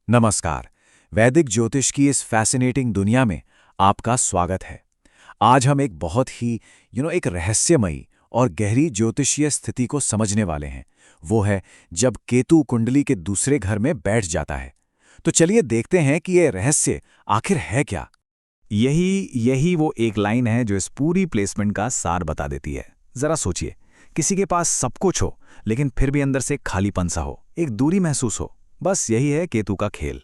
नमस्कार। वैदिक ज्योतिष की इस फैसिनेटिंग दुनिया में आपका स्वागत है। आज हम एक बहुत ही एक रहस्यमयी और गहरी ज्योतिषीय स्थिति को समझने वाले हैं। वो है जब केतु कुंडली के दूसरे घर में बैठ जाता है। तो चलिए देखते हैं कि ये रहस्य आखिर है क्या। यही यही वो एक लाइन है जो इस पूरी प्लेसमेंट का सार बता देती है। जरा सोचिए, किसी के पास सब कुछ हो लेकिन फिर भी अंदर से खालीपन सा हो, एक दूरी महसूस हो। बस यही है केतु का खेल।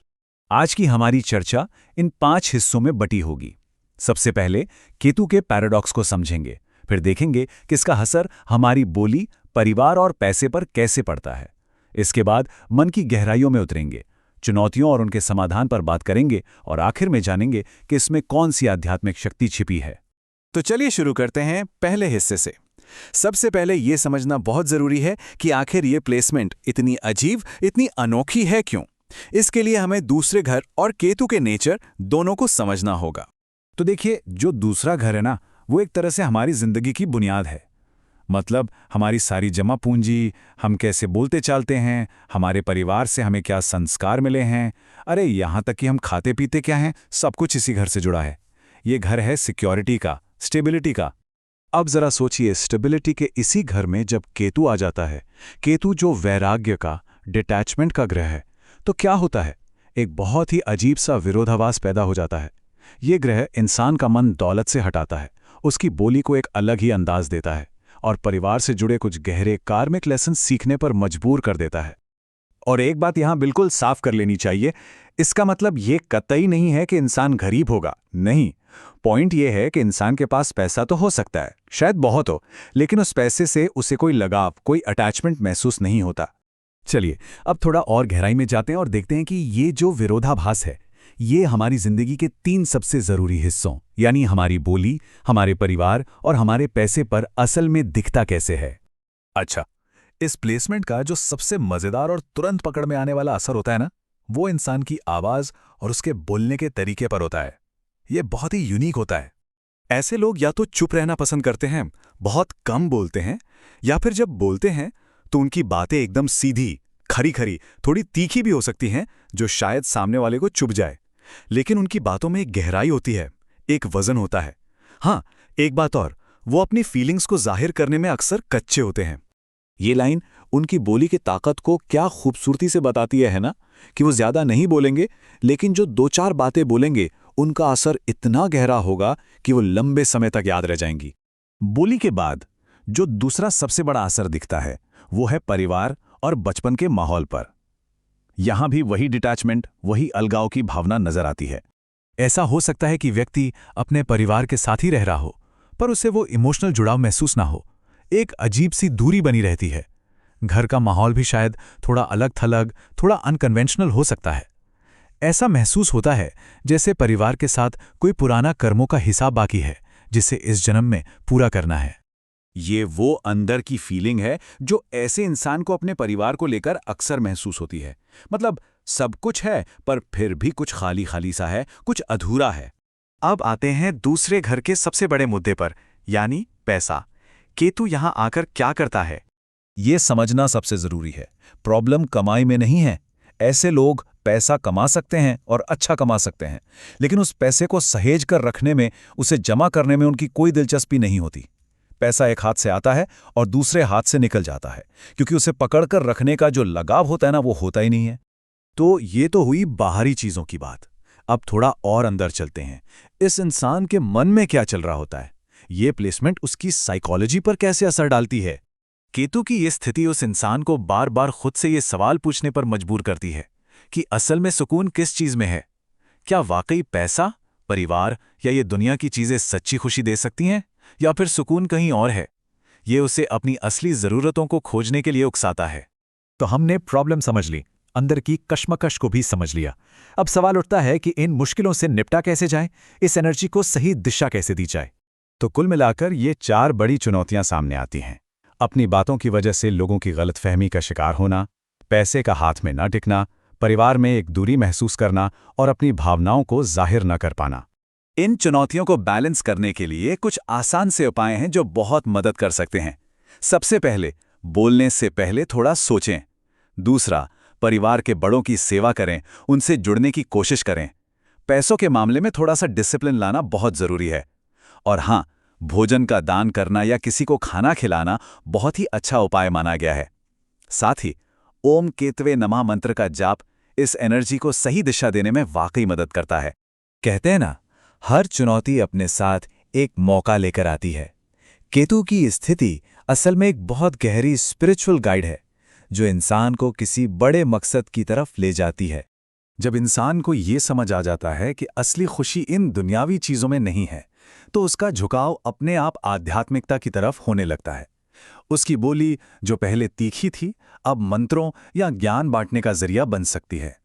आज की हमारी चर्चा इन 5 हिस्सों में बटी होगी। सबसे पहले केतु के पैराडॉक्स को समझेंगे, फिर देखेंगे कि इसका असर हमारी बोली, परिवार और पैसे पर कैसे पड़ता है। इसके बाद मन की गहराइयों में उतरेंगे, चुनौतियों और उनके समाधान पर बात करेंगे और आखिर में जानेंगे कि इसमें कौन सी आध्यात्मिक शक्ति छिपी है। तो चलिए शुरू करते हैं पहले हिस्से से। सबसे पहले यह समझना बहुत जरूरी है कि आखिर ये प्लेसमेंट इतनी अजीब, इतनी अनोखी है क्यों। इसके लिए हमें दूसरे घर और केतु के नेचर दोनों को समझना होगा। तो देखिए, जो दूसरा घर है ना, वो एक तरह से हमारी जिंदगी की बुनियाद है। मतलब हमारी सारी जमा पूंजी, हम कैसे बोलते चालते हैं, हमारे परिवार से हमें क्या संस्कार मिले हैं, अरे यहाँ तक कि हम खाते पीते क्या हैं, सब कुछ इसी घर से जुड़ा है। ये घर है सिक्योरिटी का, स्टेबिलिटी का। अब जरा सोचिए, स्टेबिलिटी के इसी घर में जब केतु आ जाता है, केतु जो वैराग्य का, डिटैचमेंट का ग्रह है, तो क्या होता है? एक बहुत ही अजीब सा विरोधाभास पैदा हो जाता है। ये ग्रह इंसान का मन दौलत से हटाता है, उसकी बोली को एक अलग ही अंदाज देता है और परिवार से जुड़े कुछ गहरे कार्मिक लेसन सीखने पर मजबूर कर देता है। और एक बात यहां बिल्कुल साफ कर लेनी चाहिए, इसका मतलब ये कतई नहीं है कि इंसान गरीब होगा। नहीं, पॉइंट ये है कि इंसान के पास पैसा तो हो सकता है, शायद बहुत हो, लेकिन उस पैसे से उसे कोई लगाव, कोई अटैचमेंट महसूस नहीं होता। चलिए अब थोड़ा और गहराई में जाते हैं और देखते हैं कि ये जो विरोधाभास है, ये हमारी जिंदगी के 3 सबसे जरूरी हिस्सों यानी हमारी बोली, हमारे परिवार और हमारे पैसे पर असल में दिखता कैसे है। अच्छा, इस प्लेसमेंट का जो सबसे मजेदार और तुरंत पकड़ में आने वाला असर होता है ना, वो इंसान की आवाज और उसके बोलने के तरीके पर होता है। ये बहुत ही यूनिक होता है। ऐसे लोग या तो चुप रहना पसंद करते हैं, बहुत कम बोलते हैं, या फिर जब बोलते हैं तो उनकी बातें एकदम सीधी, खरी खरी, थोड़ी तीखी भी हो सकती हैं, जो शायद सामने वाले को चुभ जाए। लेकिन उनकी बातों में एक गहराई होती है, एक वजन होता है। हाँ, एक बात और, वो अपनी फीलिंग्स को जाहिर करने में अक्सर कच्चे होते हैं। ये लाइन उनकी बोली की ताकत को क्या खूबसूरती से बताती है ना, कि वो ज्यादा नहीं बोलेंगे, लेकिन जो 2-4 बातें बोलेंगे उनका असर इतना गहरा होगा कि वो लंबे समय तक याद रह जाएंगी। बोली के बाद जो दूसरा सबसे बड़ा असर दिखता है, वो है परिवार और बचपन के माहौल पर। यहां भी वही डिटैचमेंट, वही अलगाव की भावना नजर आती है। ऐसा हो सकता है कि व्यक्ति अपने परिवार के साथ ही रह रहा हो, पर उसे वो इमोशनल जुड़ाव महसूस ना हो। एक अजीब सी दूरी बनी रहती है। घर का माहौल भी शायद थोड़ा अलग थलग, थोड़ा अनकन्वेंशनल हो सकता है। ऐसा महसूस होता है जैसे परिवार के साथ कोई पुराना कर्मों का हिसाब बाकी है, जिसे इस जन्म में पूरा करना है। ये वो अंदर की फीलिंग है जो ऐसे इंसान को अपने परिवार को लेकर अक्सर महसूस होती है। मतलब सब कुछ है पर फिर भी कुछ खाली खाली सा है, कुछ अधूरा है। अब आते हैं दूसरे घर के सबसे बड़े मुद्दे पर, यानी पैसा। केतु यहां आकर क्या करता है? ये समझना सबसे जरूरी है, प्रॉब्लम कमाई में नहीं है। ऐसे लोग पैसा कमा सकते हैं और अच्छा कमा सकते हैं, लेकिन उस पैसे को सहेज कर रखने में, उसे जमा करने में उनकी कोई दिलचस्पी नहीं होती। पैसा एक हाथ से आता है और दूसरे हाथ से निकल जाता है, क्योंकि उसे पकड़कर रखने का जो लगाव होता है ना, वो होता ही नहीं है। तो ये तो हुई बाहरी चीजों की बात। अब थोड़ा और अंदर चलते हैं। इस इंसान के मन में क्या चल रहा होता है? ये प्लेसमेंट उसकी साइकोलॉजी पर कैसे असर डालती है? केतु की ये स्थिति उस इंसान को बार बार खुद से ये सवाल पूछने पर मजबूर करती है कि असल में सुकून किस चीज में है। क्या वाकई पैसा, परिवार या ये दुनिया की चीजें सच्ची खुशी दे सकती हैं, या फिर सुकून कहीं और है? ये उसे अपनी असली जरूरतों को खोजने के लिए उकसाता है। तो हमने प्रॉब्लम समझ ली, अंदर की कश्मकश को भी समझ लिया। अब सवाल उठता है कि इन मुश्किलों से निपटा कैसे जाए, इस एनर्जी को सही दिशा कैसे दी जाए। तो कुल मिलाकर ये 4 बड़ी चुनौतियां सामने आती हैं। अपनी बातों की वजह से लोगों की गलतफहमी का शिकार होना, पैसे का हाथ में न टिकना, परिवार में एक दूरी महसूस करना और अपनी भावनाओं को जाहिर न कर पाना। इन चुनौतियों को बैलेंस करने के लिए कुछ आसान से उपाय हैं जो बहुत मदद कर सकते हैं। सबसे पहले, बोलने से पहले थोड़ा सोचें। दूसरा, परिवार के बड़ों की सेवा करें, उनसे जुड़ने की कोशिश करें। पैसों के मामले में थोड़ा सा डिसिप्लिन लाना बहुत जरूरी है। और हाँ, भोजन का दान करना या किसी को खाना खिलाना बहुत ही अच्छा उपाय माना गया है। साथ ही ओम केतवे नमः मंत्र का जाप इस एनर्जी को सही दिशा देने में वाकई मदद करता है। कहते हैं ना, हर चुनौती अपने साथ एक मौका लेकर आती है। केतु की स्थिति असल में एक बहुत गहरी स्पिरिचुअल गाइड है, जो इंसान को किसी बड़े मकसद की तरफ ले जाती है। जब इंसान को ये समझ आ जाता है कि असली खुशी इन दुनियावी चीजों में नहीं है, तो उसका झुकाव अपने आप आध्यात्मिकता की तरफ होने लगता है। उसकी बोली, जो पहले तीखी थी, अब मंत्रों या ज्ञान बांटने का जरिया बन सकती है।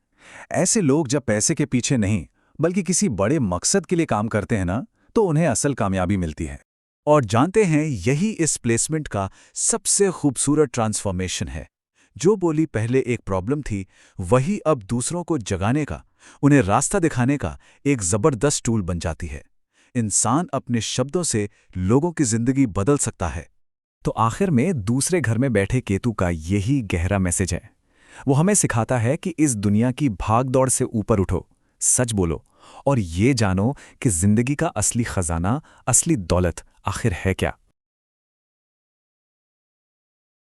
ऐसे लोग जब पैसे के पीछे नहीं, बल्कि किसी बड़े मकसद के लिए काम करते हैं ना, तो उन्हें असल कामयाबी मिलती है। और जानते हैं, यही इस प्लेसमेंट का सबसे खूबसूरत ट्रांसफॉर्मेशन है। जो बोली पहले एक प्रॉब्लम थी, वही अब दूसरों को जगाने का, उन्हें रास्ता दिखाने का एक जबरदस्त टूल बन जाती है। इंसान अपने शब्दों से लोगों की जिंदगी बदल सकता है। तो आखिर में दूसरे घर में बैठे केतु का यही गहरा मैसेज है। वो हमें सिखाता है कि इस दुनिया की भागदौड़ से ऊपर उठो, सच बोलो और ये जानो कि जिंदगी का असली खजाना, असली दौलत आखिर है क्या।